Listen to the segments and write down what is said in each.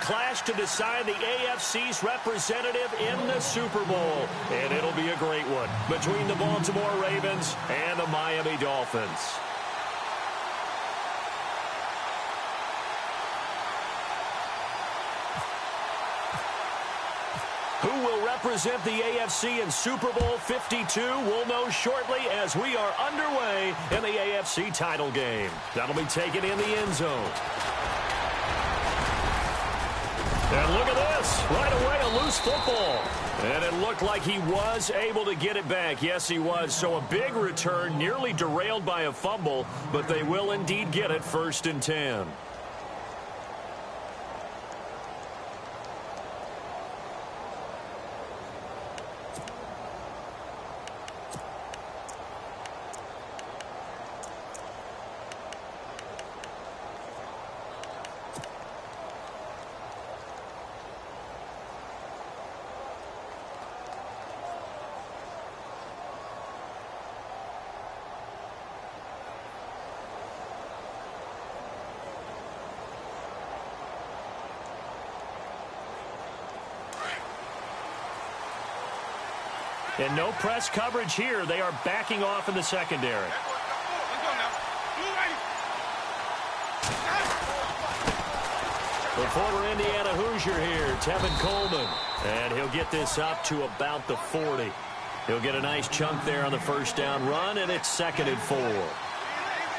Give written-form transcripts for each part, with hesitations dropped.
clash to decide the AFC's representative in the Super Bowl. And it'll be a great one between the Baltimore Ravens and the Miami Dolphins. Who will represent the AFC in Super Bowl 52? We'll know shortly as we are underway in the AFC title game. That'll be taken in the end zone. And look at this. Right away, a loose football. And it looked like he was able to get it back. Yes, he was. So a big return, nearly derailed by a fumble, but they will indeed get it 1st and 10. And no press coverage here. They are backing off in the secondary. The former Indiana Hoosier here, Tevin Coleman. And he'll get this up to about the 40. He'll get a nice chunk there on the 1st down run, and it's 2nd and 4.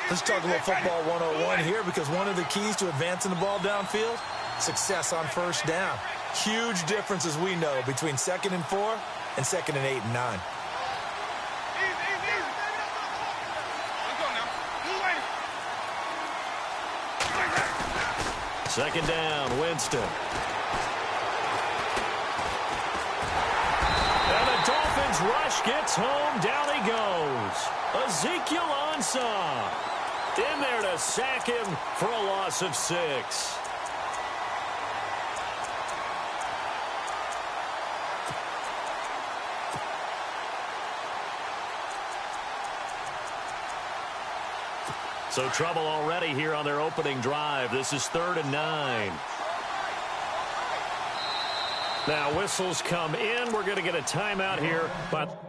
Let's talk about football 101 here, because one of the keys to advancing the ball downfield, success on 1st down. Huge difference, as we know, between 2nd and 4 and 2nd and 8 and 9. Second down, Winston. And the Dolphins rush gets home. Down he goes. Ezekiel Ansah in there to sack him for a loss of 6. So trouble already here on their opening drive. This is 3rd and 9. Now whistles come in. We're going to get a timeout here. But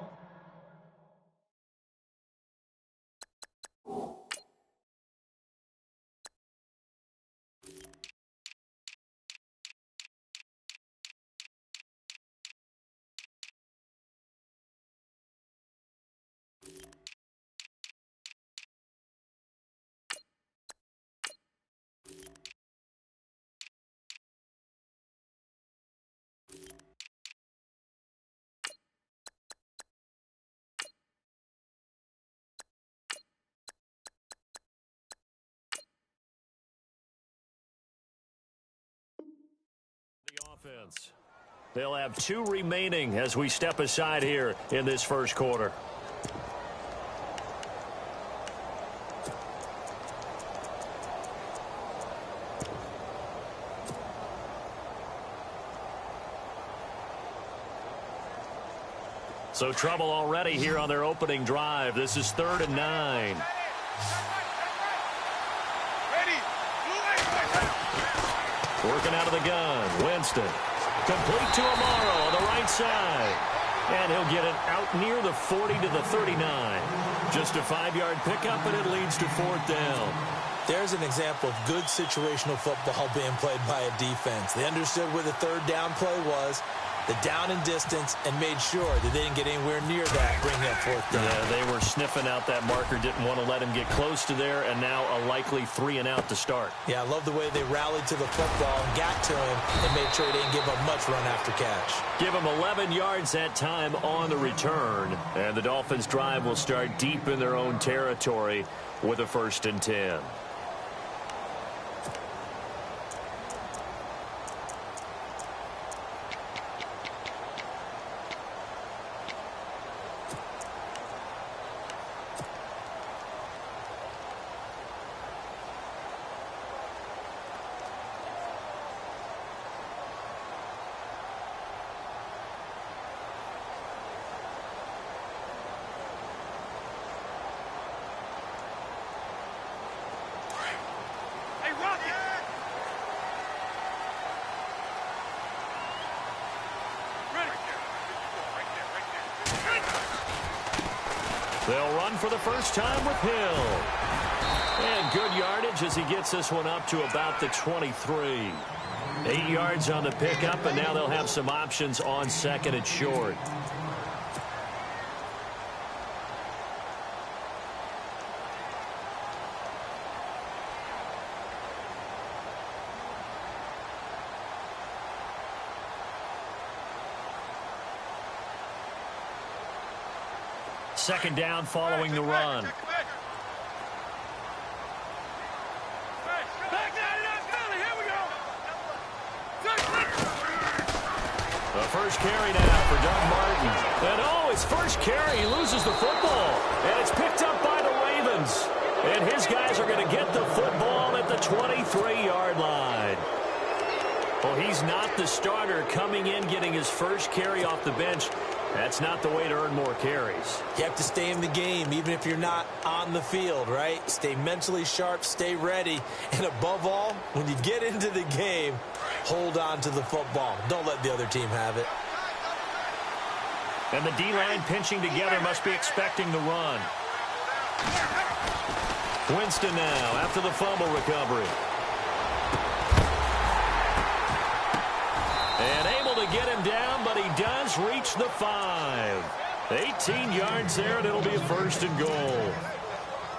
offense. They'll have 2 remaining as we step aside here in this 1st quarter. So trouble already here on their opening drive. This is 3rd and 9. Working out of the gun, Winston. Complete to Amaro on the right side. And he'll get it out near the 40 to the 39. Just a 5-yard pickup, and it leads to 4th down. There's an example of good situational football being played by a defense. They understood where the 3rd down play was, the down and distance, and made sure that they didn't get anywhere near that, bring that 4th down. Yeah, they were sniffing out that marker, didn't want to let him get close to there, and now a likely 3 and out to start. Yeah, I love the way they rallied to the football and got to him and made sure he didn't give up much run after catch. Give him 11 yards that time on the return, and the Dolphins' drive will start deep in their own territory with a 1st and 10. They'll run for the first time with Hill. And good yardage as he gets this one up to about the 23. 8 yards on the pickup, and now they'll have some options on second and short. Second down following the run. The first carry now for Doug Martin. And his first carry, he loses the football. And it's picked up by the Ravens. And his guys are going to get the football at the 23-yard line. Well, he's not the starter coming in, getting his first carry off the bench. That's not the way to earn more carries. You have to stay in the game, even if you're not on the field, right? Stay mentally sharp, stay ready, and above all, when you get into the game, hold on to the football. Don't let the other team have it. And the D-line pinching together must be expecting the run. Winston now after the fumble recovery. And able to get him down, but he does reach the 5. 18 yards there, and it'll be a first and goal.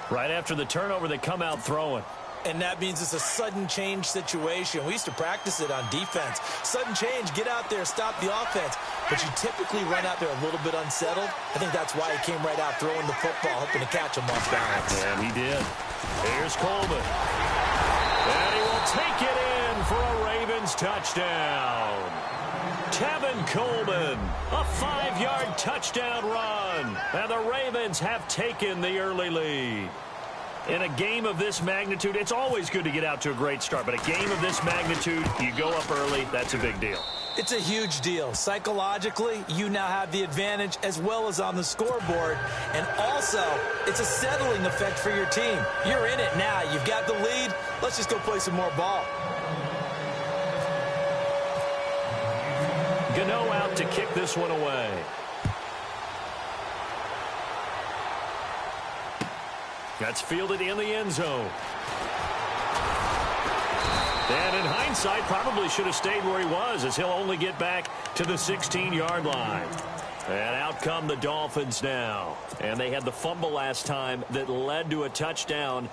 Right after the turnover, they come out throwing. And that means it's a sudden change situation. We used to practice it on defense. Sudden change, get out there, stop the offense. But you typically run out there a little bit unsettled. I think that's why he came right out throwing the football, hoping to catch him off balance. And he did. Here's Coleman. And he will take it in for a Ravens touchdown. Tevin Coleman, a 5-yard touchdown run. And the Ravens have taken the early lead. In a game of this magnitude, it's always good to get out to a great start. But a game of this magnitude, you go up early, that's a big deal. It's a huge deal. Psychologically, you now have the advantage as well as on the scoreboard. And also, it's a settling effect for your team. You're in it now. You've got the lead. Let's just go play some more ball. Gano out to kick this one away. That's fielded in the end zone. And in hindsight, probably should have stayed where he was, as he'll only get back to the 16-yard line. And out come the Dolphins now. And they had the fumble last time that led to a touchdown.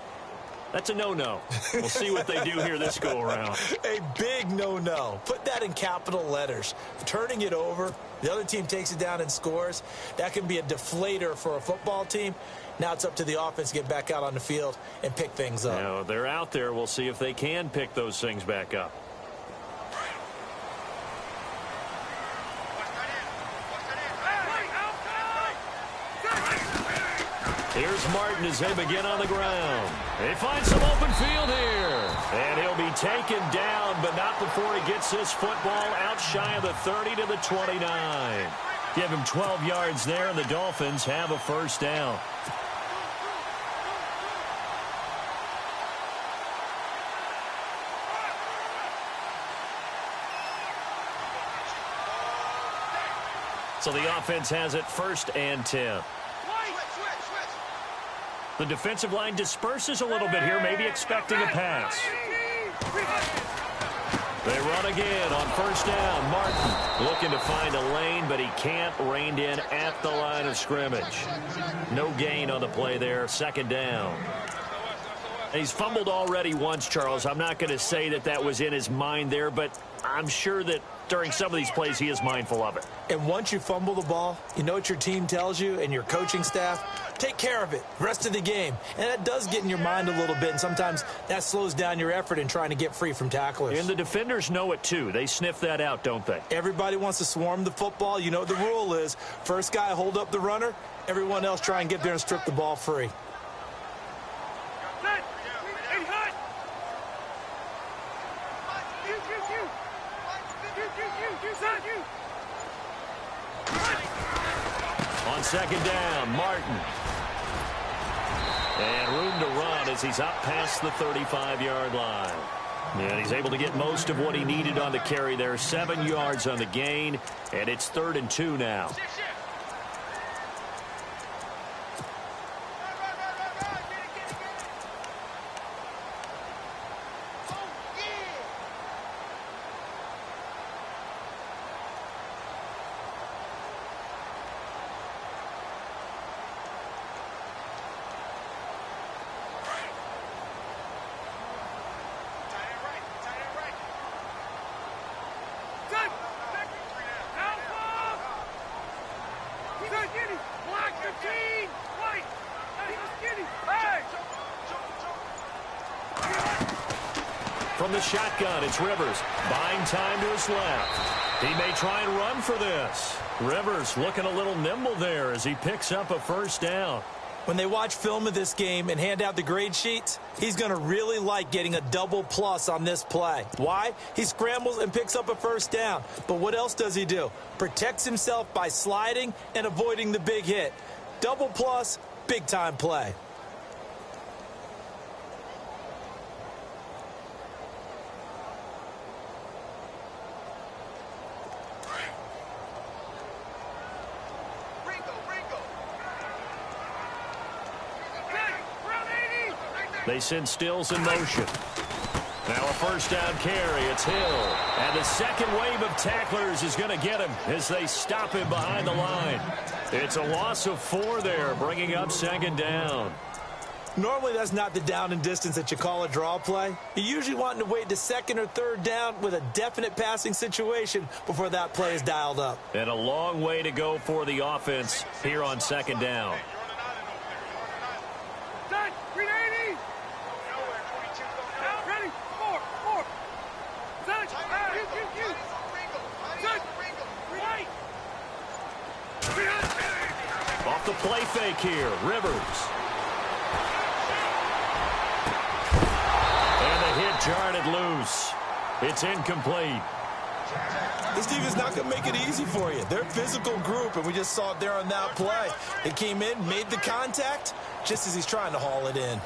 That's a no-no. We'll see what they do here this go-around. A big no-no. Put that in capital letters. Turning it over, the other team takes it down and scores. That can be a deflator for a football team. Now it's up to the offense to get back out on the field and pick things up. Now, they're out there. We'll see if they can pick those things back up. Here's Martin as they begin on the ground. They find some open field here. And he'll be taken down, but not before he gets this football out shy of the 30 to the 29. Give him 12 yards there, and the Dolphins have a first down. So the offense has it 1st and 10. The defensive line disperses a little bit here, maybe expecting a pass. They run again on 1st down. Martin looking to find a lane, but he can't. Reined in at the line of scrimmage. No gain on the play there. 2nd down. He's fumbled already once, Charles. I'm not going to say that that was in his mind there, but I'm sure that during some of these plays he is mindful of it. And once you fumble the ball, you know what your team tells you and your coaching staff? Take care of it. Rest of the game. And that does get in your mind a little bit, and sometimes that slows down your effort in trying to get free from tacklers. And the defenders know it too. They sniff that out, don't they? Everybody wants to swarm the football. You know what the rule is. First guy hold up the runner. Everyone else try and get there and strip the ball free. On 2nd down, Martin. And room to run as he's up past the 35-yard line. And he's able to get most of what he needed on the carry there. 7 yards on the gain, and it's 3rd and 2 now. From the shotgun, it's Rivers. Buying time to his left. He may try and run for this. Rivers looking a little nimble there as he picks up a first down. When they watch film of this game and hand out the grade sheets, he's going to really like getting a double plus on this play. Why? He scrambles and picks up a first down. But what else does he do? Protects himself by sliding and avoiding the big hit. Double plus, big-time play. They send Stills in motion. Now a first down carry. It's Hill. And the second wave of tacklers is going to get him as they stop him behind the line. It's a loss of 4 there, bringing up second down. Normally that's not the down and distance that you call a draw play. You're usually wanting to wait to second or third down with a definite passing situation before that play is dialed up. And a long way to go for the offense here on second down. Off the play fake here, Rivers. And the hit jarred it loose. It's incomplete. This defense is not going to make it easy for you. They're a physical group, and we just saw it there on that play. They came in, made the contact, just as he's trying to haul it in.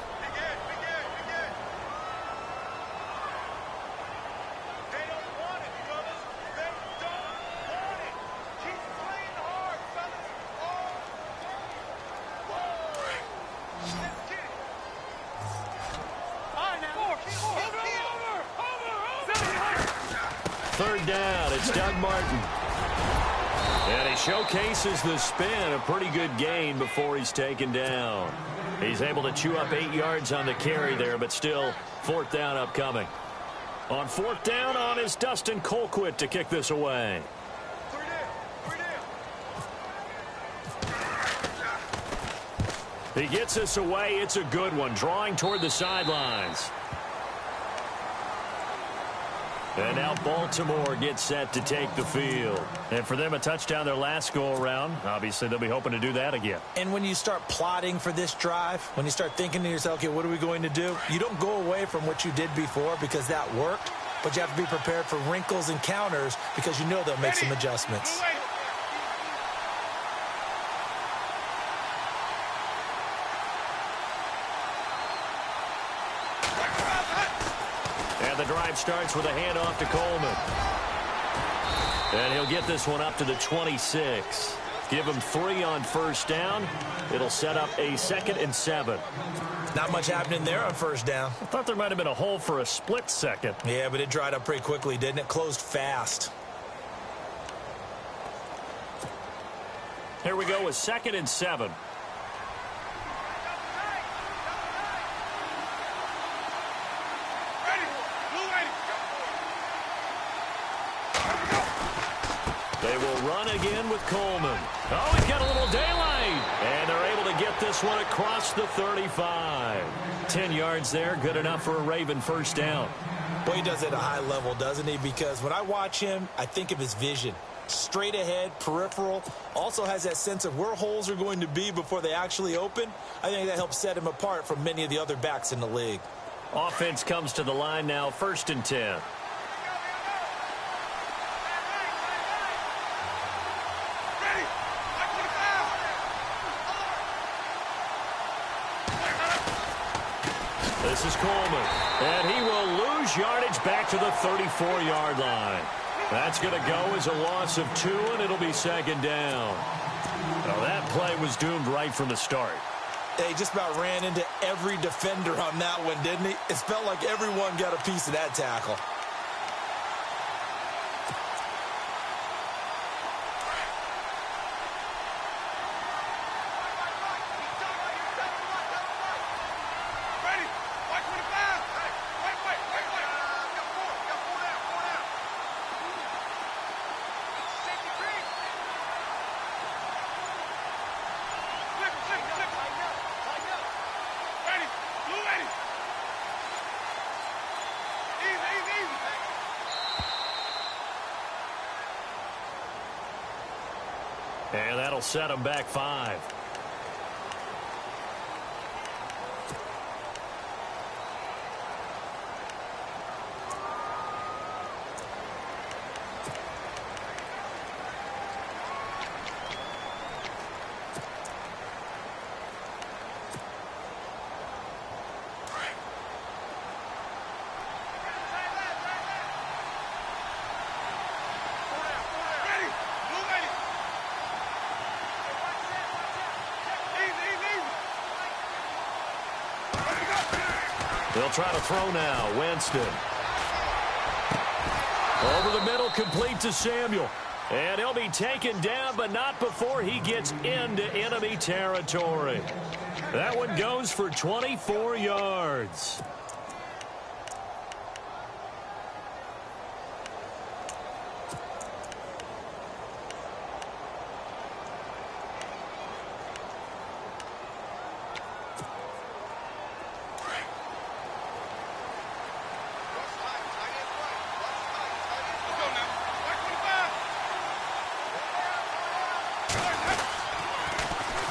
Third down, it's Doug Martin. And he showcases the spin, a pretty good gain before he's taken down. He's able to chew up 8 yards on the carry there, but still fourth down upcoming. On fourth down is Dustin Colquitt to kick this away. He gets this away. It's a good one, drawing toward the sidelines. And now Baltimore gets set to take the field. And for them, a touchdown their last go-around. Obviously, they'll be hoping to do that again. And when you start plotting for this drive, when you start thinking to yourself, okay, what are we going to do? You don't go away from what you did before because that worked, but you have to be prepared for wrinkles and counters because you know they'll make some adjustments. The drive starts with a handoff to Coleman. And he'll get this one up to the 26. Give him 3 on first down. It'll set up a 2nd and 7. Not much happening there on first down. I thought there might have been a hole for a split second. Yeah, but it dried up pretty quickly, didn't it? Closed fast. Here we go with 2nd and 7. They will run again with Coleman. Oh, he's got a little daylight. And they're able to get this one across the 35. 10 yards there, good enough for a Raven first down. Boy, he does it at a high level, doesn't he? Because when I watch him, I think of his vision. Straight ahead, peripheral, also has that sense of where holes are going to be before they actually open. I think that helps set him apart from many of the other backs in the league. Offense comes to the line now, 1st and 10. This is Coleman, and he will lose yardage back to the 34-yard line. That's going to go as a loss of 2, and it'll be 2nd down. Well, that play was doomed right from the start. He just about ran into every defender on that one, didn't he? It felt like everyone got a piece of that tackle. And that'll set them back 5. They'll try to throw now. Winston. Over the middle, complete to Samuel. And he'll be taken down, but not before he gets into enemy territory. That one goes for 24 yards.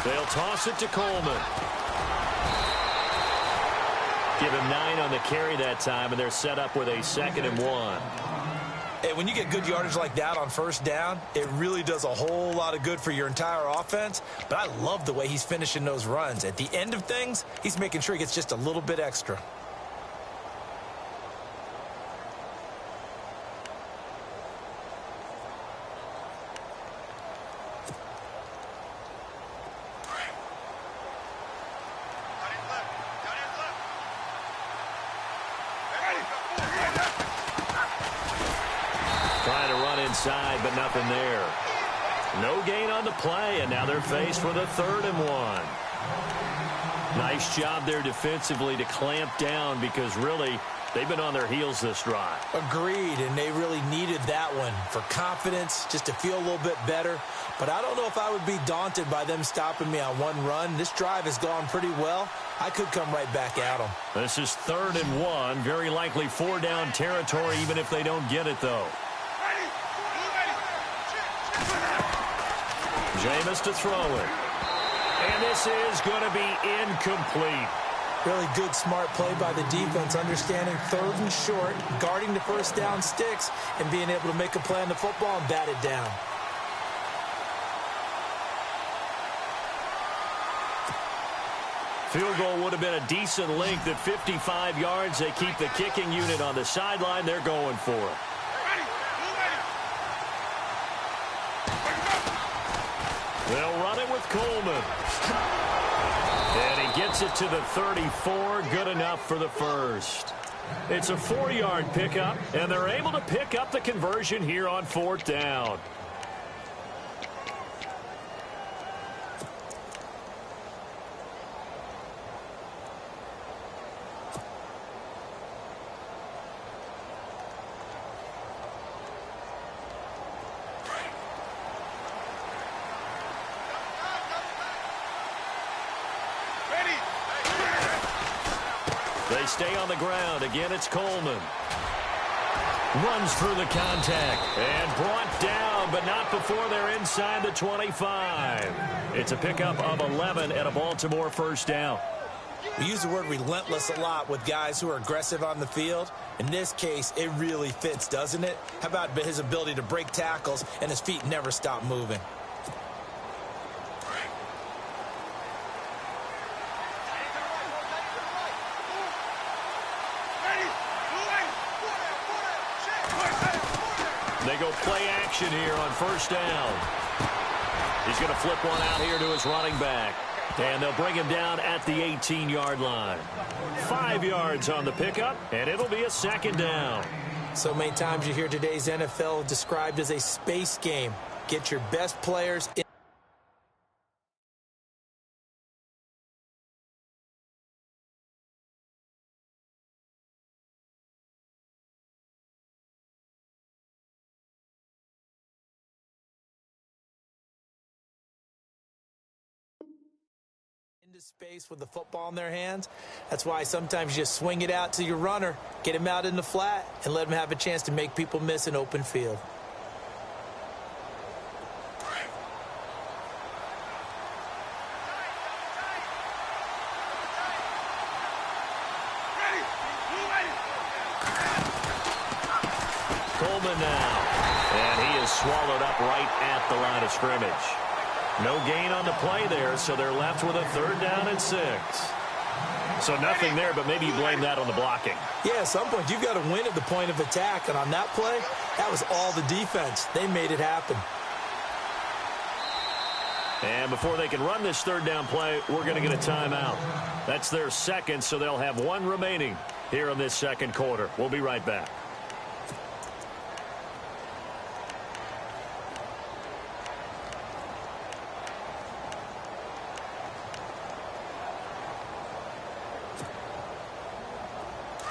They'll toss it to Coleman. Give him 9 on the carry that time, and they're set up with a 2nd and 1. Hey, when you get good yardage like that on first down, it really does a whole lot of good for your entire offense. But I love the way he's finishing those runs. At the end of things, he's making sure he gets just a little bit extra. Trying to run inside, but nothing there. No gain on the play, and now they're faced with a 3rd and 1. Nice job there defensively to clamp down because really they've been on their heels this drive. Agreed, and they really needed that one for confidence, just to feel a little bit better. But I don't know if I would be daunted by them stopping me on one run. This drive has gone pretty well. I could come right back at them. This is 3rd and 1. Very likely 4-down territory even if they don't get it, though. Jameis to throw it. And this is going to be incomplete. Really good, smart play by the defense, understanding 3rd and short, guarding the first down sticks, and being able to make a play on the football and bat it down. Field goal would have been a decent length at 55 yards. They keep the kicking unit on the sideline. They're going for it. They'll run it with Coleman. And he gets it to the 34. Good enough for the first. It's a 4-yard pickup, and they're able to pick up the conversion here on 4th down. They stay on the ground. Again, it's Coleman. Runs through the contact and brought down, but not before they're inside the 25. It's a pickup of 11 and a Baltimore 1st down. We use the word relentless a lot with guys who are aggressive on the field. In this case, it really fits, doesn't it? How about his ability to break tackles and his feet never stop moving? They go play action here on 1st down. He's going to flip one out here to his running back. And they'll bring him down at the 18-yard line. 5 yards on the pickup, and it'll be a 2nd down. So many times you hear today's NFL described as a space game. Get your best players in into space with the football in their hands. That's why sometimes you just swing it out to your runner, get him out in the flat, and let him have a chance to make people miss an open field. swallowed up right at the line of scrimmage. No gain on the play there, so they're left with a 3rd down and 6. So nothing there, but maybe you blame that on the blocking. Yeah, at some point, you've got to win at the point of attack. And on that play, that was all the defense. They made it happen. And before they can run this 3rd down play, we're going to get a timeout. That's their 2nd, so they'll have 1 remaining here in this 2nd quarter. We'll be right back.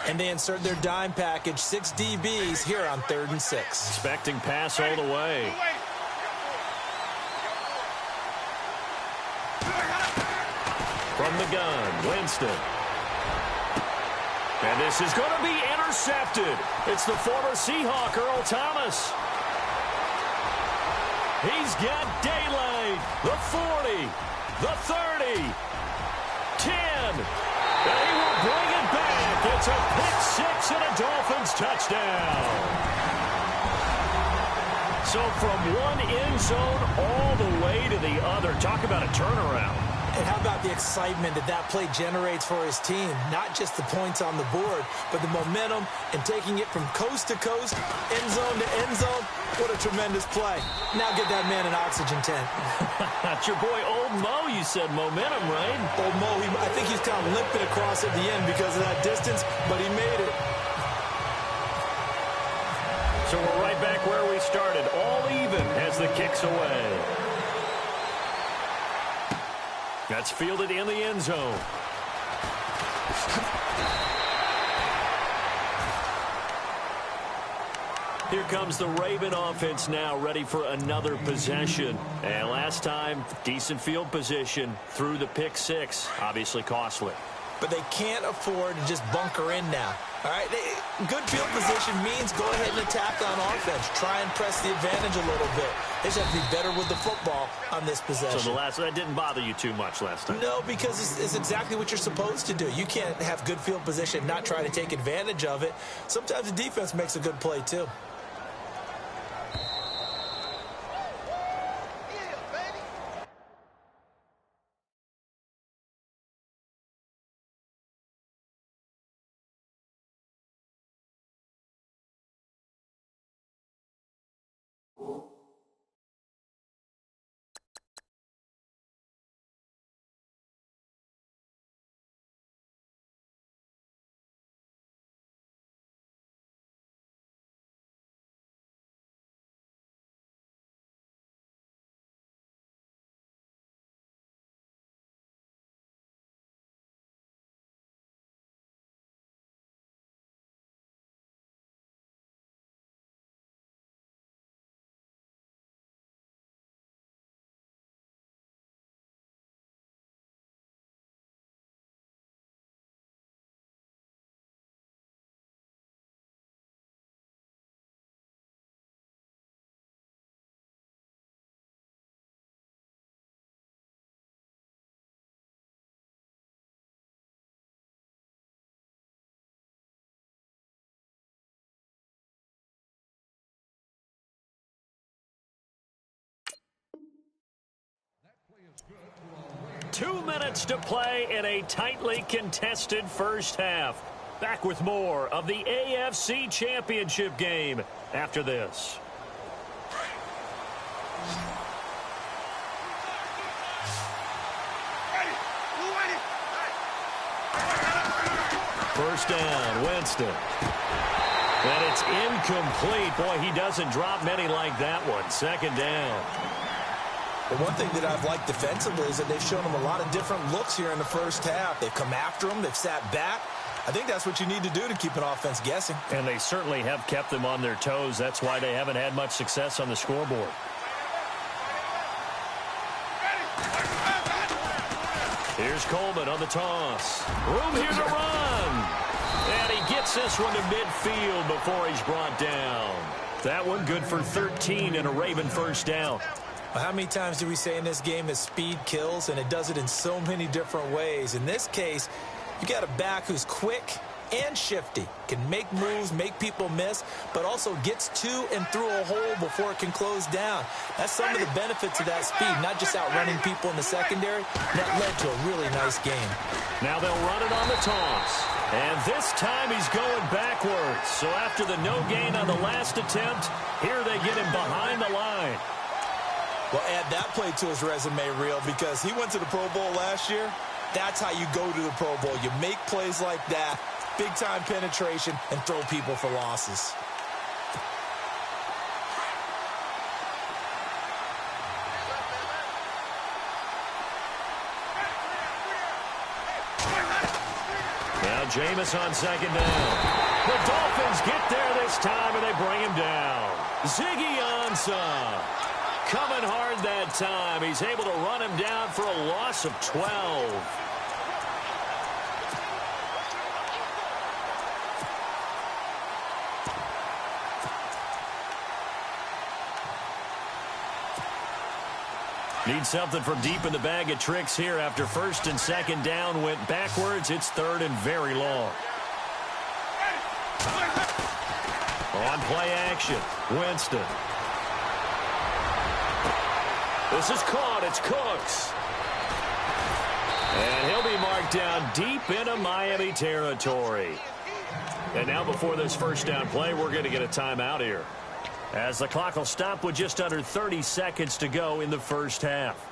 And they insert their dime package, 6 DBs here on 3rd and 6. Expecting pass all the way. From the gun, Winston. And this is going to be intercepted. It's the former Seahawk, Earl Thomas. He's got daylight. The 40, the 30, 10. And he will bring it back. It's a pick-6 and a Dolphins touchdown. So from one end zone all the way to the other. Talk about a turnaround. And how about the excitement that play generates for his team? Not just the points on the board, but the momentum and taking it from coast to coast, end zone to end zone. What a tremendous play. Now get that man an oxygen tent. That's your boy Old Mo, you said momentum, right? Old Mo, I think he's kind of limping across at the end because of that distance, but he made it. So we're right back where we started, all even as the kick's away. That's fielded in the end zone. Here comes the Raven offense now, ready for another possession. And last time, decent field position through the pick-6. Obviously costly. But they can't afford to just bunker in now. All right, good field position means go ahead and attack on offense. Try and press the advantage a little bit. They just have to be better with the football on this possession. So that didn't bother you too much last time? No, because it's exactly what you're supposed to do. You can't have good field position, not try to take advantage of it. Sometimes the defense makes a good play, too. Two minutes to play in a tightly contested first half. Back with more of the AFC Championship game after this. First down, Winston. And it's incomplete. Boy, he doesn't drop many like that one. 2nd down. The one thing that I've liked defensively is that they've shown them a lot of different looks here in the first half. They've come after them. They've sat back. I think that's what you need to do to keep an offense guessing. And they certainly have kept them on their toes. That's why they haven't had much success on the scoreboard. Here's Coleman on the toss. Room here to run. And he gets this one to midfield before he's brought down. That one good for 13 and a Raven first down. How many times do we say in this game that speed kills, and it does it in so many different ways? In this case, you got a back who's quick, and shifty. Can make moves, make people miss, but also gets to and through a hole before it can close down. That's some of the benefits of that speed, not just outrunning people in the secondary. That led to a really nice game. Now they'll run it on the toss. And this time he's going backwards. So after the no gain on the last attempt, here they get him behind the line. Well, add that play to his resume reel because he went to the Pro Bowl last year. That's how you go to the Pro Bowl. You make plays like that, big-time penetration, and throw people for losses. Now Jameis on second down. The Dolphins get there this time, and they bring him down. Ziggy Ansah coming hard that time. He's able to run him down for a loss of 12. Need something from deep in the bag of tricks here after first and second down went backwards. It's third and very long. On play action, Winston. This is caught. It's Cooks. And he'll be marked down deep into Miami territory. And now before this first down play, we're going to get a timeout here, as the clock will stop with just under 30 seconds to go in the first half.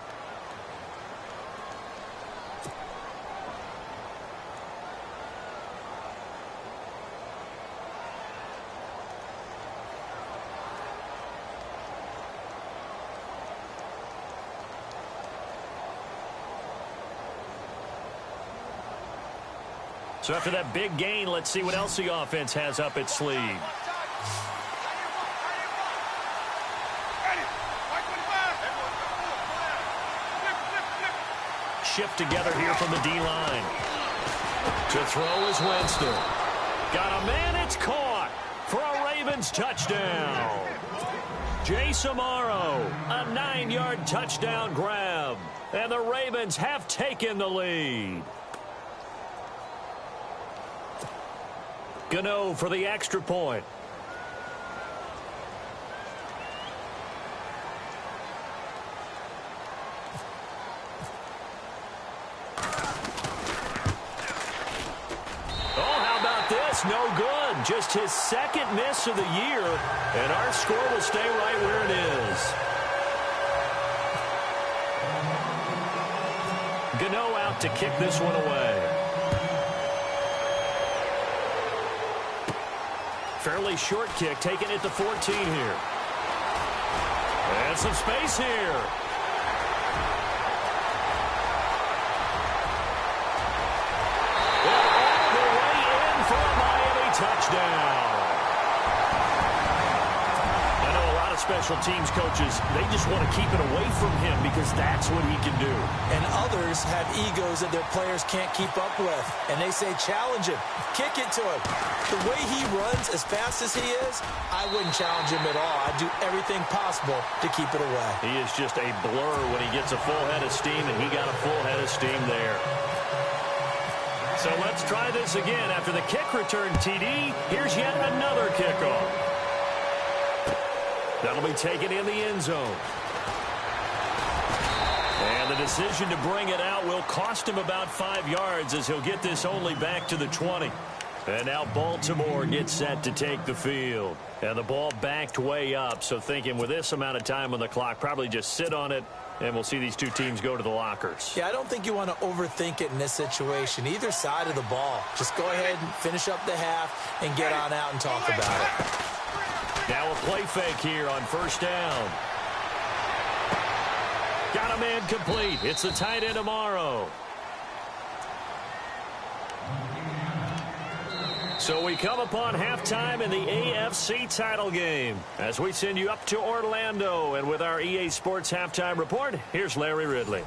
So after that big gain, let's see what else the offense has up its sleeve. Shift together here from the D-line. To throw is Winston. Got a man, it's caught for a Ravens touchdown. Jace Amaro, a 9-yard touchdown grab. And the Ravens have taken the lead. Gano for the extra point. No good. Just his second miss of the year, and our score will stay right where it is. Gano out to kick this one away. Fairly short kick, taking it to 14 here. And some space here. Touchdown. I know a lot of special teams coaches, they just want to keep it away from him because that's what he can do. And others have egos that their players can't keep up with. And they say, challenge him. Kick it to him. The way he runs as fast as he is, I wouldn't challenge him at all. I'd do everything possible to keep it away. He is just a blur when he gets a full head of steam, and he got a full head of steam there. So let's try this again. After the kick return TD, here's yet another kickoff. That'll be taken in the end zone. And the decision to bring it out will cost him about 5 yards, as he'll get this only back to the 20. And now Baltimore gets set to take the field. And the ball backed way up, so thinking with this amount of time on the clock, probably just sit on it, and we'll see these two teams go to the lockers. Yeah, I don't think you want to overthink it in this situation. Either side of the ball. Just go ahead and finish up the half and get on out and talk about it. Now a play fake here on first down. Got a man complete. It's the tight end Amaro. So we come upon halftime in the AFC title game as we send you up to Orlando. And with our EA Sports halftime report, here's Larry Ridley.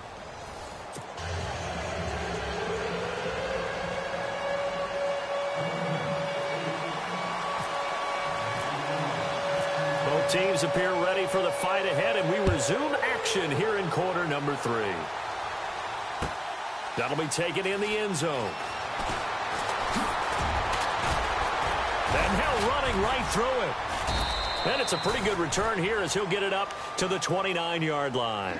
Both teams appear ready for the fight ahead, and we resume action here in quarter number 3. That'll be taken in the end zone. And now running right through it. And it's a pretty good return here as he'll get it up to the 29-yard line.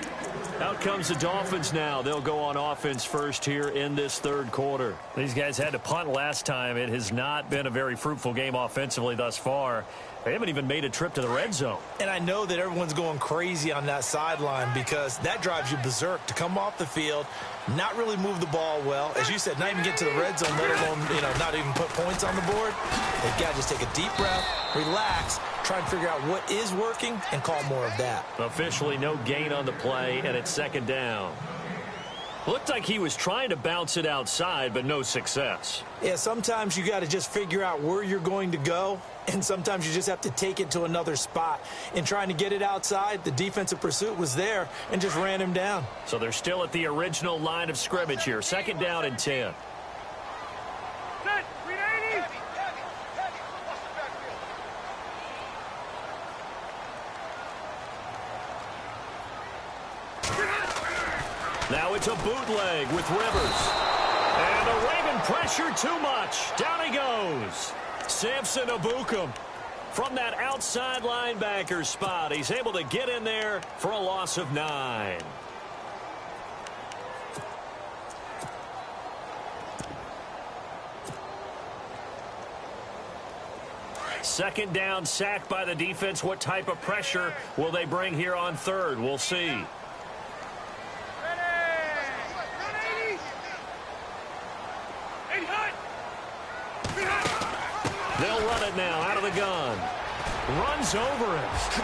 Out comes the Dolphins now. They'll go on offense first here in this third quarter. These guys had to punt last time. It has not been a very fruitful game offensively thus far. They haven't even made a trip to the red zone. And I know that everyone's going crazy on that sideline because that drives you berserk to come off the field, not really move the ball well. As you said, not even get to the red zone, let alone, not even put points on the board. They've got to just take a deep breath, relax, try and figure out what is working and call more of that. Officially no gain on the play, and it's second down. Looked like he was trying to bounce it outside, but no success. Yeah, sometimes you got to just figure out where you're going to go, and sometimes you just have to take it to another spot. In trying to get it outside, the defensive pursuit was there and just ran him down. So they're still at the original line of scrimmage here. Second down and 10. Now it's a bootleg with Rivers. And the Raven pressure too much. Down he goes. Samson Abukum from that outside linebacker spot. He's able to get in there for a loss of 9. Second down, sacked by the defense. What type of pressure will they bring here on third? We'll see. They'll run it now out of the gun. Runs over it.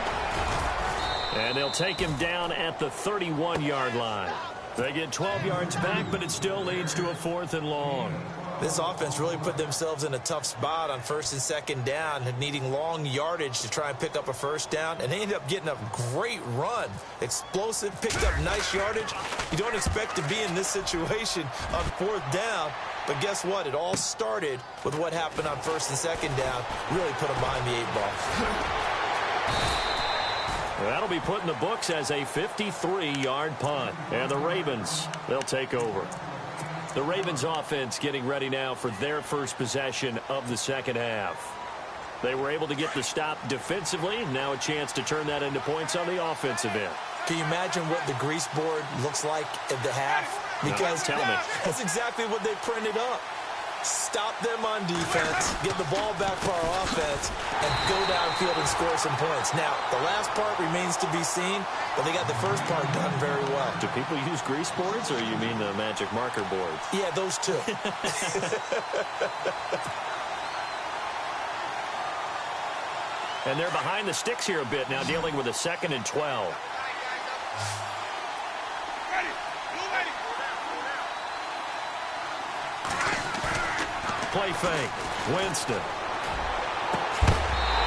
And they'll take him down at the 31-yard line. They get 12 yards back, but it still leads to a 4th and long. This offense really put themselves in a tough spot on first and second down, needing long yardage to try and pick up a first down, and they ended up getting a great run. Explosive, picked up nice yardage. You don't expect to be in this situation on 4th down, but guess what? It all started with what happened on first and second down. Really put them behind the 8 ball. That'll be put in the books as a 53-yard punt. And the Ravens, they'll take over. The Ravens offense getting ready now for their first possession of the second half. They were able to get the stop defensively. Now a chance to turn that into points on the offensive end. Can you imagine what the grease board looks like at the half? Because tell me. That's exactly what they printed up. Stop them on defense, get the ball back for our offense, and go downfield and score some points. Now, the last part remains to be seen, but they got the first part done very well. Do people use grease boards, or you mean the magic marker boards? Yeah, those two. And they're behind the sticks here a bit now, dealing with a 2nd and 12. Play fake. Winston.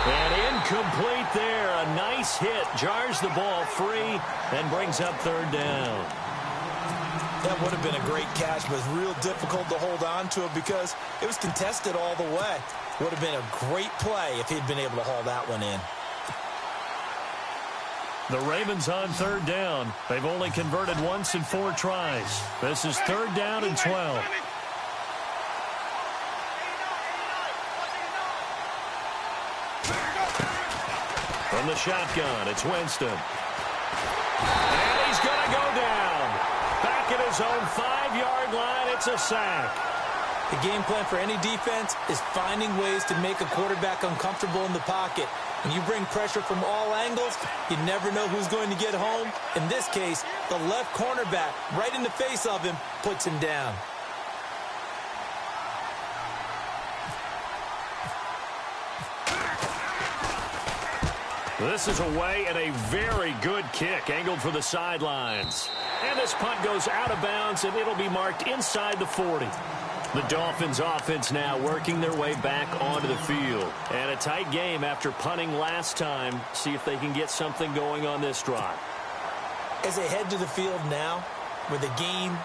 And incomplete there. A nice hit. Jars the ball free and brings up 3rd down. That would have been a great catch, but it's real difficult to hold on to it because it was contested all the way. Would have been a great play if he'd been able to haul that one in. The Ravens on 3rd down. They've only converted once in 4 tries. This is 3rd down and 12. From the shotgun, it's Winston. And he's going to go down. Back at his own 5-yard line, it's a sack. The game plan for any defense is finding ways to make a quarterback uncomfortable in the pocket. When you bring pressure from all angles, you never know who's going to get home. In this case, the left cornerback, right in the face of him, puts him down. This is away and a very good kick angled for the sidelines. And this punt goes out of bounds, and it'll be marked inside the 40. The Dolphins offense now working their way back onto the field. And a tight game after punting last time. See if they can get something going on this drive. As they head to the field now, with the game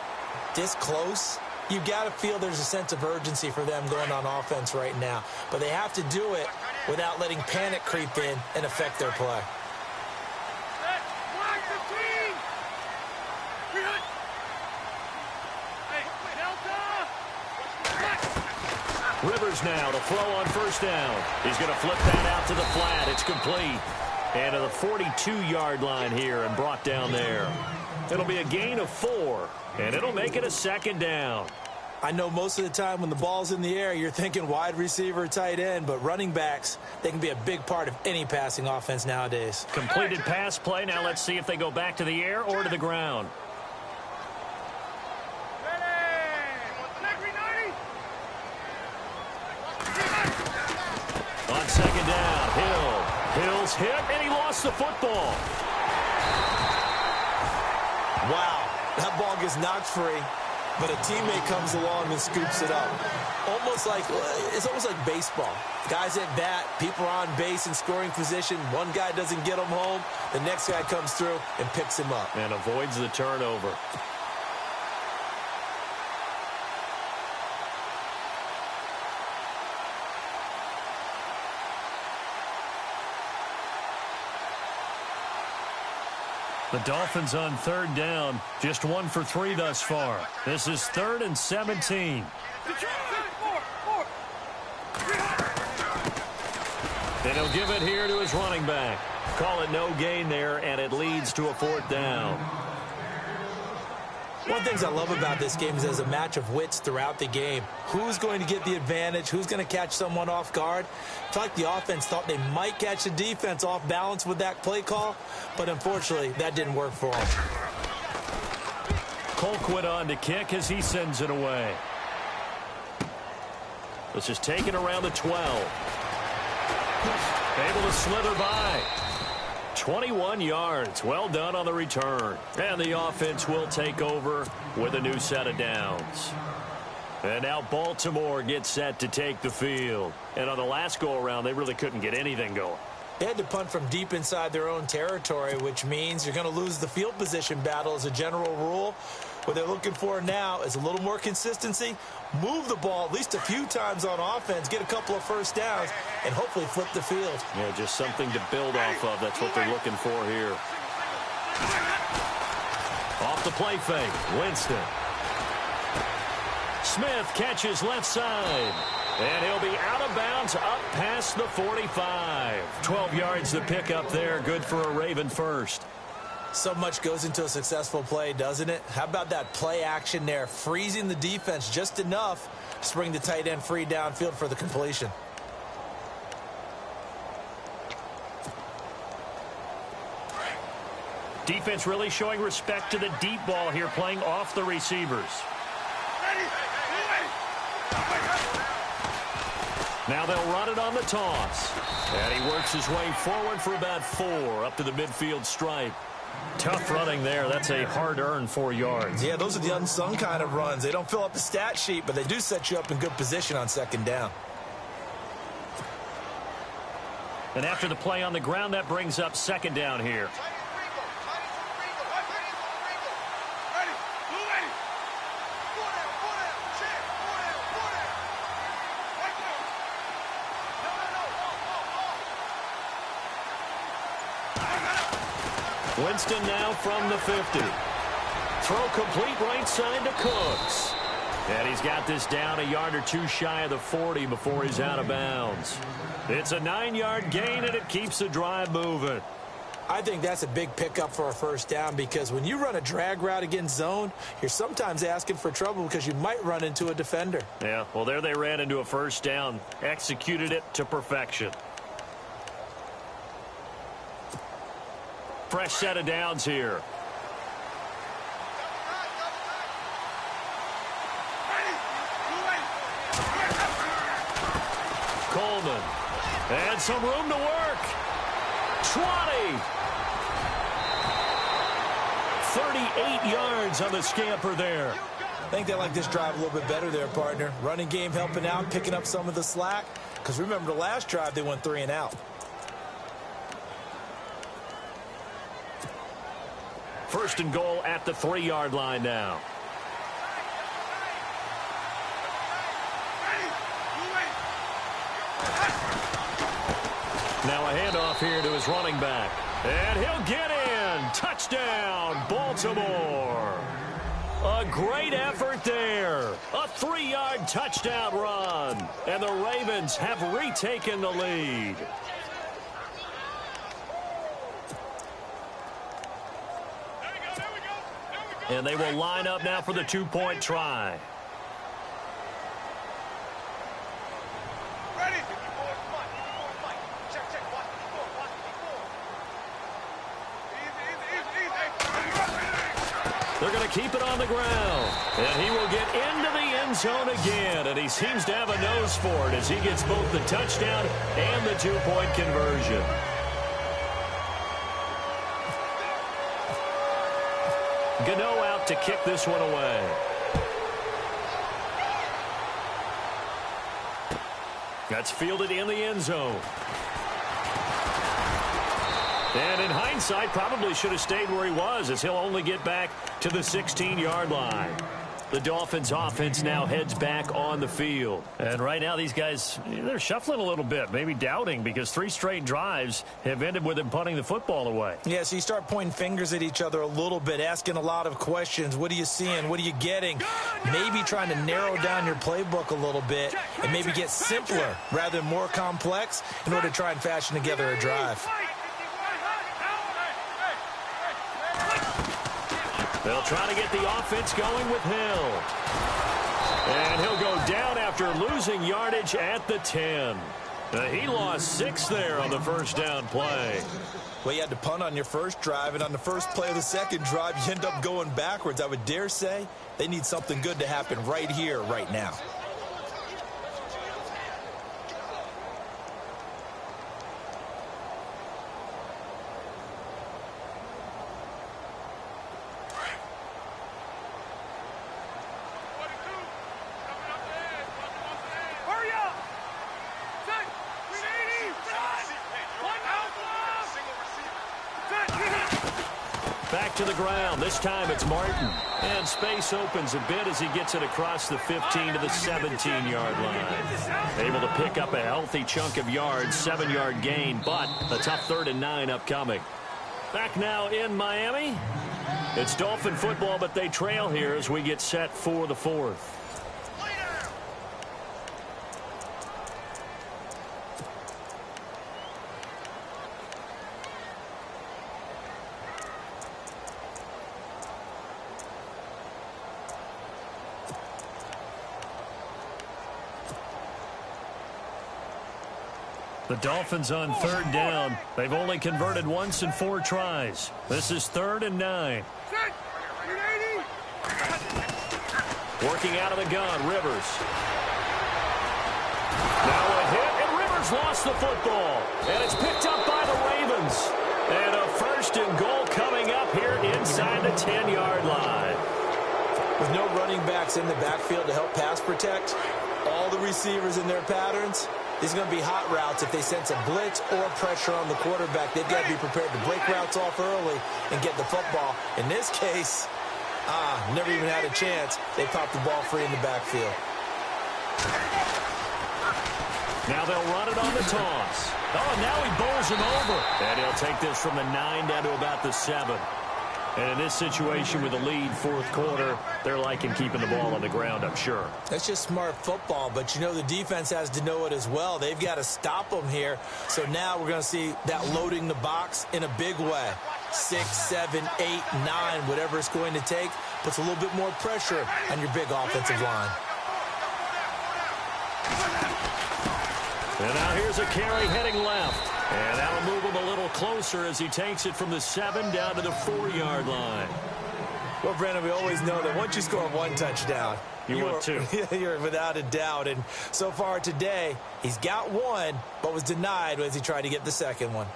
this close, you got to feel there's a sense of urgency for them going on offense right now. But they have to do it without letting panic creep in and affect their play. Rivers Rivers now to throw on first down. He's going to flip that out to the flat. It's complete. And to the 42-yard line here and brought down there. It'll be a gain of 4, and it'll make it a second down. I know most of the time when the ball's in the air, you're thinking wide receiver, tight end, but running backs, they can be a big part of any passing offense nowadays. Completed pass play. Now let's see if they go back to the air or to the ground. On second down, Hill's hit, and he lost the football. Wow, that ball gets knocked free, but a teammate comes along and scoops it up. It's almost like baseball. Guys at bat, people are on base in scoring position. One guy doesn't get him home. The next guy comes through and picks him up. And avoids the turnover. The Dolphins on third down, just 1 for 3 thus far. This is 3rd and 17. And he'll give it here to his running back. Call it no gain there, and it leads to a 4th down. One of the things I love about this game is there's a match of wits throughout the game. Who's going to get the advantage? Who's going to catch someone off guard? It's like the offense thought they might catch the defense off balance with that play call, but unfortunately, that didn't work for them. Colquitt on to kick as he sends it away. This is taken around the 12. Able to slither by. 21 yards. Well done on the return. And the offense will take over with a new set of downs. And now Baltimore gets set to take the field. And on the last go-around, they really couldn't get anything going. They had to punt from deep inside their own territory, which means you're going to lose the field position battle as a general rule. What they're looking for now is a little more consistency, move the ball at least a few times on offense, get a couple of first downs, and hopefully flip the field. Yeah, just something to build off of. That's what they're looking for here. Off the play fake, Winston. Smith catches left side. And he'll be out of bounds up past the 45. 12 yards to pick up there. Good for a Raven first. So much goes into a successful play, doesn't it? How about that play action there, freezing the defense just enough to bring the tight end free downfield for the completion. Defense really showing respect to the deep ball here, playing off the receivers. Now they'll run it on the toss. And he works his way forward for about 4 up to the midfield stripe. Tough running there. That's a hard-earned 4 yards. Yeah, those are the unsung kind of runs. They don't fill up the stat sheet, but they do set you up in good position on second down. And after the play on the ground, that brings up second down here. Winston now from the 50. Throw complete right side to Cooks. And he's got this down a yard or 2 shy of the 40 before he's out of bounds. It's a 9-yard gain, and it keeps the drive moving. I think that's a big pickup for a first down because when you run a drag route against zone, you're sometimes asking for trouble because you might run into a defender. Yeah, well, there they ran into a first down. Executed it to perfection. Fresh set of downs here. Coleman. And some room to work. 20. 38 yards on the scamper there. I think they like this drive a little bit better there, partner. Running game helping out, picking up some of the slack. Because remember the last drive, they went 3 and out. First and goal at the 3-yard line now. Now a handoff here to his running back. And he'll get in. Touchdown, Baltimore. A great effort there. A 3-yard touchdown run. And the Ravens have retaken the lead. And they will line up now for the 2-point try. They're going to keep it on the ground. And he will get into the end zone again. And he seems to have a nose for it as he gets both the touchdown and the 2-point conversion. Gano out to kick this one away. That's fielded in the end zone. And in hindsight, probably should have stayed where he was, as he'll only get back to the 16-yard line. The Dolphins offense now heads back on the field. And right now these guys, they're shuffling a little bit, maybe doubting, because 3 straight drives have ended with them punting the football away. Yeah, so you start pointing fingers at each other a little bit, asking a lot of questions. What are you seeing? What are you getting? Maybe trying to narrow down your playbook a little bit and maybe get simpler rather than more complex in order to try and fashion together a drive. They'll try to get the offense going with Hill. And he'll go down after losing yardage at the 10. He lost 6 there on the first down play. Well, you had to punt on your first drive, and on the first play of the second drive, you end up going backwards. I would dare say they need something good to happen right here, right now. Back to the ground. This time it's Martin. And space opens a bit as he gets it across the 15 to the 17-yard line. Able to pick up a healthy chunk of yards, 7-yard gain, but a tough 3rd and 9 upcoming. Back now in Miami. It's Dolphin football, but they trail here as we get set for the 4th. The Dolphins on 3rd down. They've only converted once in 4 tries. This is 3rd and 9. Working out of the gun, Rivers. Now a hit, and Rivers lost the football. And it's picked up by the Ravens. And a 1st and goal coming up here inside the 10-yard line. With no running backs in the backfield to help pass protect, all the receivers in their patterns, these are going to be hot routes. If they sense a blitz or pressure on the quarterback, they've got to be prepared to break routes off early and get the football. In this case, never even had a chance. They popped the ball free in the backfield. Now they'll run it on the toss. Oh, now he bowls him over. And he'll take this from the 9 down to about the 7. And in this situation with the lead 4th quarter, they're liking keeping the ball on the ground, I'm sure. That's just smart football, but you know the defense has to know it as well. They've got to stop them here. So now we're going to see that loading the box in a big way. 6, 7, 8, 9, whatever it's going to take, puts a little bit more pressure on your big offensive line. And now here's a carry heading left. And that'll move him a little closer as he takes it from the 7 down to the 4-yard line. Well, Brandon, we always know that once you score 1 touchdown, you want 2. You're without a doubt. And so far today, he's got 1, but was denied as he tried to get the 2nd one.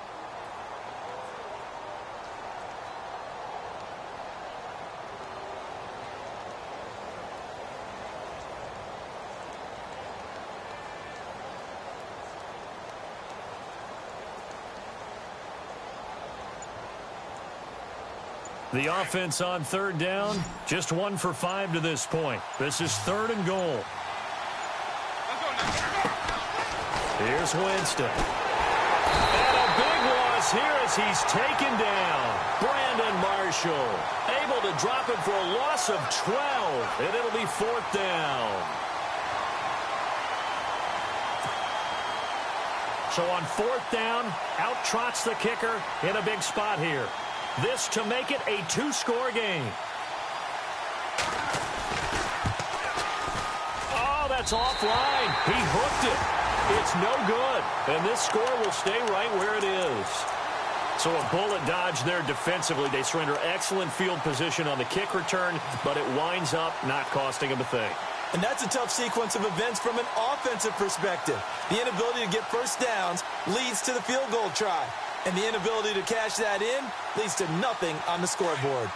The offense on 3rd down, just 1 for 5 to this point. This is 3rd and goal. Here's Winston. And a big loss here as he's taken down. Brandon Martin. Marshall able to drop him for a loss of 12, and it'll be 4th down. So on 4th down, out trots the kicker in a big spot here. This to make it a 2-score game. Oh, that's offline. He hooked it. It's no good. And this score will stay right where it is. So a bullet dodge there defensively. They surrender excellent field position on the kick return, but it winds up not costing them a thing. And that's a tough sequence of events from an offensive perspective. The inability to get first downs leads to the field goal try. And the inability to cash that in leads to nothing on the scoreboard.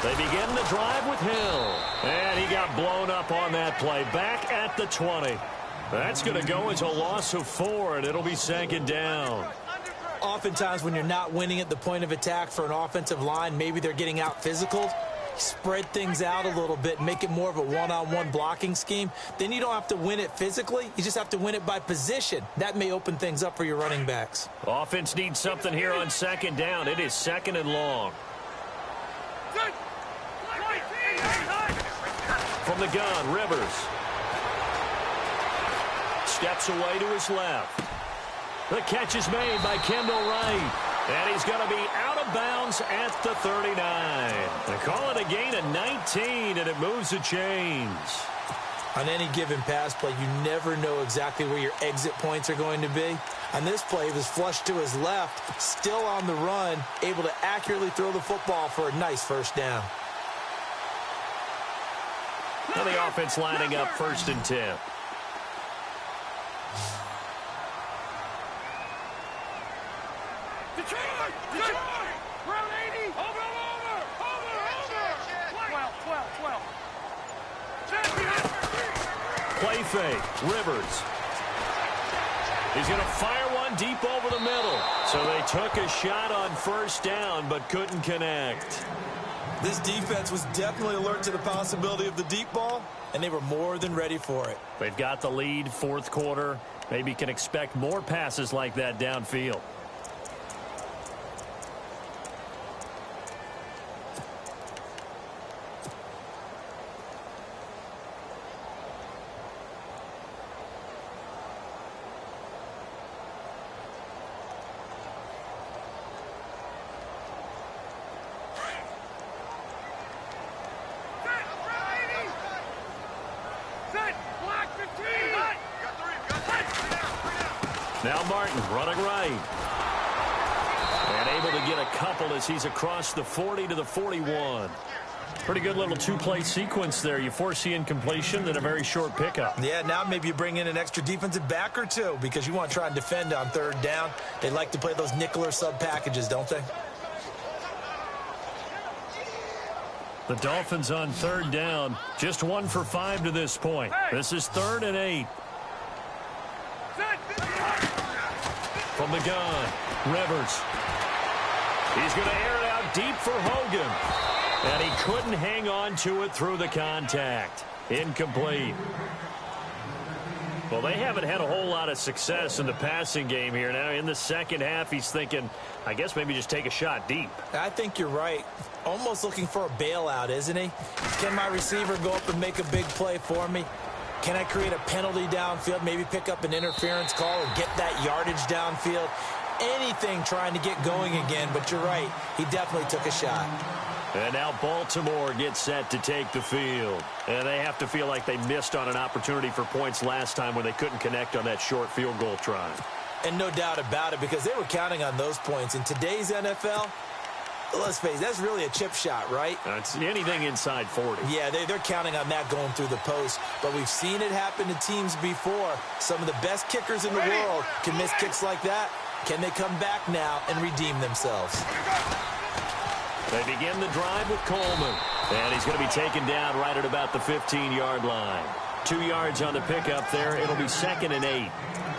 They begin the drive with Hill. And he got blown up on that play. Back at the 20. That's going to go as a loss of 4, and it'll be 2nd down. Oftentimes when you're not winning at the point of attack for an offensive line, maybe they're getting out physical. Spread things out a little bit, make it more of a one-on-one blocking scheme. Then you don't have to win it physically. You just have to win it by position. That may open things up for your running backs. Offense needs something here on 2nd down. It is 2nd and long. From the gun, Rivers. Steps away to his left. The catch is made by Kendall Wright. And he's going to be out of bounds at the 39. They call it a gain of 19, and it moves the chains. On any given pass play, you never know exactly where your exit points are going to be. On this play, he was flushed to his left, still on the run, able to accurately throw the football for a nice 1st down. Now the offense lining up 1st and 10. Play fake. Rivers. He's going to fire one deep over the middle. So they took a shot on 1st down, but couldn't connect. This defense was definitely alert to the possibility of the deep ball, and they were more than ready for it. They've got the lead, 4th quarter. Maybe can expect more passes like that downfield. Now Martin running right. And able to get a couple as he's across the 40 to the 41. Pretty good little 2-play sequence there. You force the incompletion, then a very short pickup. Yeah, now maybe you bring in an extra defensive back or two because you want to try and defend on 3rd down. They like to play those nickel or sub packages, don't they? The Dolphins on 3rd down. Just 1 for 5 to this point. This is 3rd and 8. From the gun, Rivers. He's going to air it out deep for Hogan. And he couldn't hang on to it through the contact. Incomplete. Well, they haven't had a whole lot of success in the passing game here. Now, in the 2nd half, he's thinking, I guess maybe just take a shot deep. I think you're right. Almost looking for a bailout, isn't he? Can my receiver go up and make a big play for me? Can I create a penalty downfield, maybe pick up an interference call and get that yardage downfield? Anything trying to get going again, but you're right. He definitely took a shot. And now Baltimore gets set to take the field. And they have to feel like they missed on an opportunity for points last time when they couldn't connect on that short field goal try. And no doubt about it, because they were counting on those points. In today's NFL, let's face it, that's really a chip shot, right? It's anything inside 40. Yeah, they're counting on that going through the post. But we've seen it happen to teams before. Some of the best kickers in the world can miss kicks like that. Can they come back now and redeem themselves? They begin the drive with Coleman. And he's going to be taken down right at about the 15-yard line. 2 yards on the pickup there. It'll be 2nd and 8.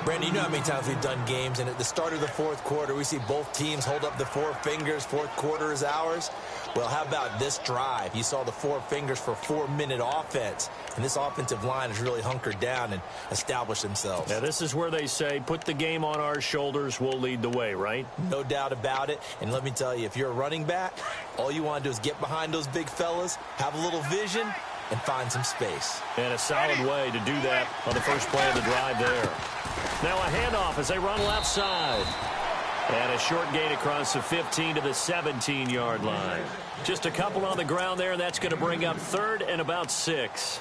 Brandon, you know how many times we've done games, and at the start of the fourth quarter, we see both teams hold up the 4 fingers. Fourth quarter is ours. Well, how about this drive? You saw the 4 fingers for 4-minute offense, and this offensive line has really hunkered down and established themselves. Now, this is where they say, put the game on our shoulders, we'll lead the way, right? No doubt about it. And let me tell you, if you're a running back, all you want to do is get behind those big fellas, have a little vision, and find some space. And a solid way to do that on the first play of the drive there. Now a handoff as they run left side. And a short gain across the 15 to the 17-yard line. Just a couple on the ground there, and that's going to bring up 3rd and about 6.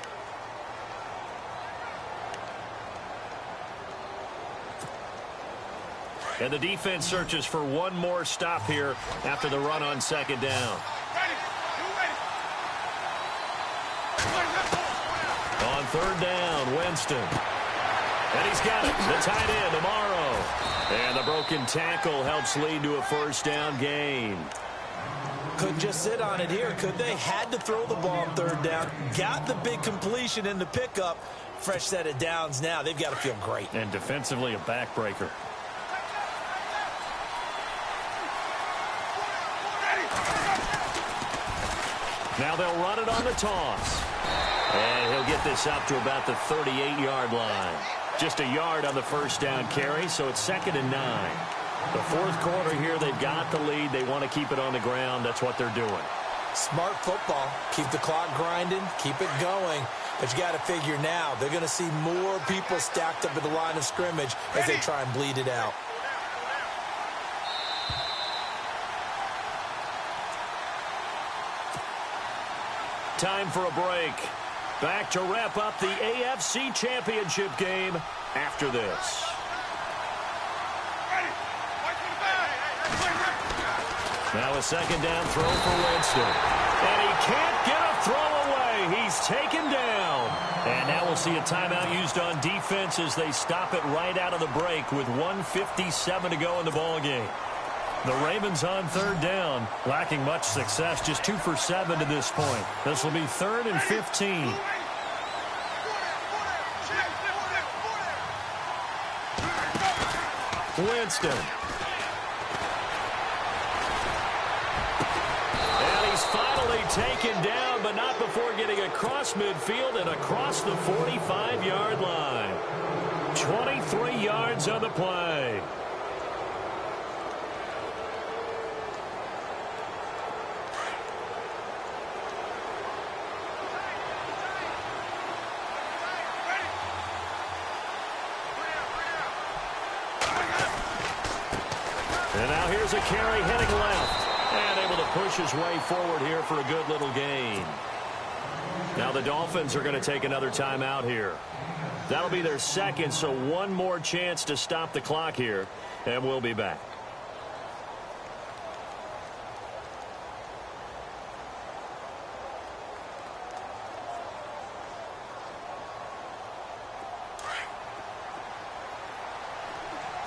And the defense searches for one more stop here after the run on 2nd down. On 3rd down, Winston. And he's got it. The tight end, Amaro. And the broken tackle helps lead to a 1st down gain. Couldn't just sit on it here, could they? Had to throw the ball on 3rd down. Got the big completion in the pickup. Fresh set of downs now. They've got to feel great. And defensively, a backbreaker. Now they'll run it on the toss. And he'll get this up to about the 38-yard line. Just a yard on the 1st down carry, so it's 2nd and 9. The fourth quarter here, they've got the lead. They want to keep it on the ground. That's what they're doing. Smart football. Keep the clock grinding. Keep it going. But you got to figure now, they're going to see more people stacked up at the line of scrimmage as they try and bleed it out. Time for a break. Back to wrap up the AFC Championship game after this. Now a 2nd down throw for Winston. And he can't get a throw away. He's taken down. And now we'll see a timeout used on defense as they stop it right out of the break with 1:57 to go in the ballgame. The Ravens on 3rd down, lacking much success, just 2 for 7 to this point. This will be 3rd and 15. Winston. And he's finally taken down, but not before getting across midfield and across the 45-yard line. 23 yards on the play. And now here's a carry heading left. And able to push his way forward here for a good little gain. Now the Dolphins are going to take another timeout here. That'll be their 2nd, so one more chance to stop the clock here. And we'll be back.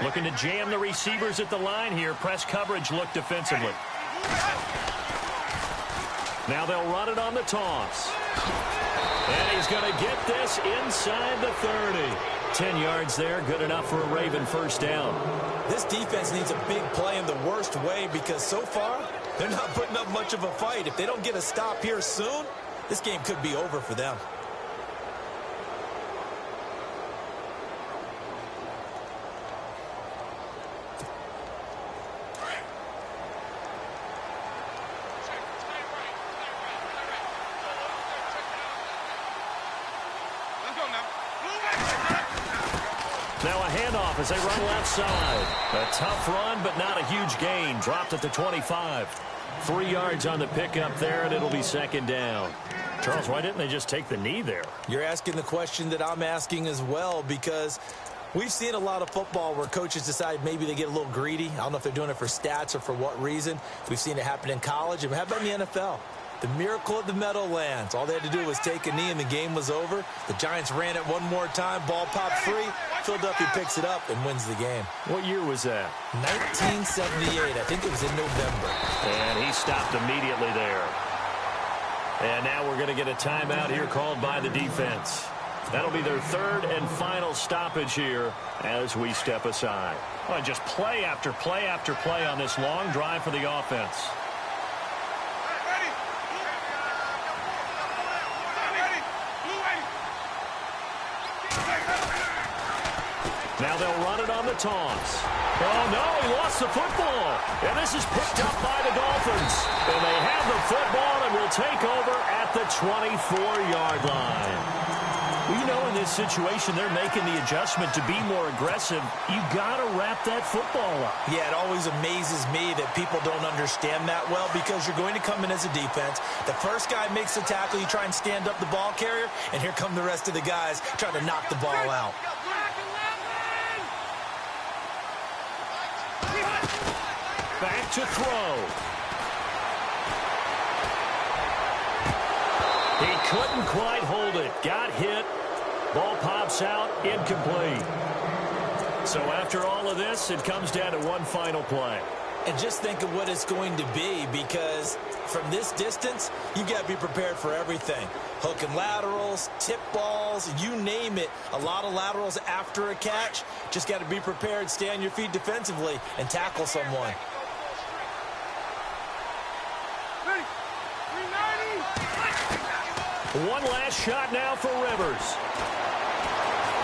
Looking to jam the receivers at the line here. Press coverage look defensively. Now they'll run it on the toss. And he's going to get this inside the 30. 10 yards there, good enough for a Raven 1st down. This defense needs a big play in the worst way because so far, they're not putting up much of a fight. If they don't get a stop here soon, this game could be over for them. Now a handoff as they run left side. A tough run, but not a huge gain. Dropped at the 25. 3 yards on the pickup there, and it'll be 2nd down. Charles, why didn't they just take the knee there? You're asking the question that I'm asking as well, because we've seen a lot of football where coaches decide maybe they get a little greedy. I don't know if they're doing it for stats or for what reason. We've seen it happen in college. And how about in the NFL? The miracle of the Meadowlands. All they had to do was take a knee and the game was over. The Giants ran it one more time. Ball popped free. Philadelphia picks it up and wins the game. What year was that? 1978. I think it was in November. And he stopped immediately there. And now we're going to get a timeout here called by the defense. That'll be their third and final stoppage here as we step aside. Well, just play after play after play on this long drive for the offense. Now they'll run it on the toss. Oh, no, he lost the football. And this is picked up by the Dolphins. And they have the football and will take over at the 24-yard line. Well, you know, in this situation, they're making the adjustment to be more aggressive. You got to wrap that football up. Yeah, it always amazes me that people don't understand that well, because you're going to come in as a defense. The first guy makes the tackle, you try and stand up the ball carrier, and here come the rest of the guys trying to knock the ball out. Back to throw. He couldn't quite hold it. Got hit. Ball pops out. Incomplete. So after all of this, it comes down to one final play. And just think of what it's going to be, because from this distance, you've got to be prepared for everything. Hook and laterals, tip balls, you name it. A lot of laterals after a catch. Just got to be prepared, stay on your feet defensively, and tackle someone. One last shot now for Rivers.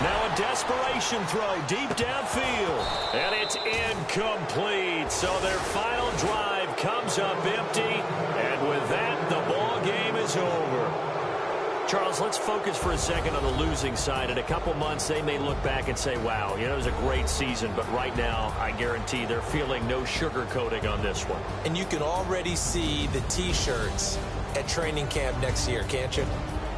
Now a desperation throw deep downfield. And it's incomplete. So their final drive comes up empty. And with that, the ball game is over. Charles, let's focus for a second on the losing side. In a couple months, they may look back and say, wow, you know, it was a great season. But right now, I guarantee they're feeling no sugarcoating on this one. And you can already see the T-shirts at training camp next year, can't you?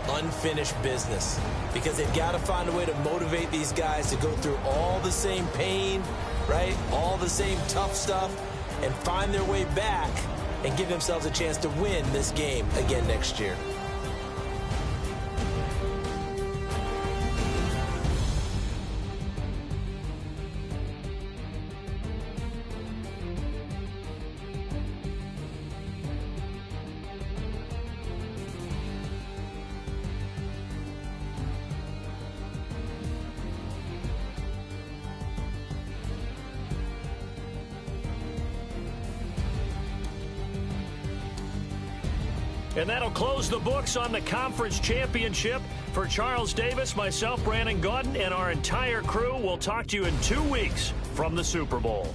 Unfinished business. Because they've got to find a way to motivate these guys to go through all the same pain, right? All the same tough stuff, and find their way back and give themselves a chance to win this game again next year. And that'll close the books on the conference championship. For Charles Davis, myself, Brandon Gaudin, and our entire crew, we'll talk to you in 2 weeks from the Super Bowl.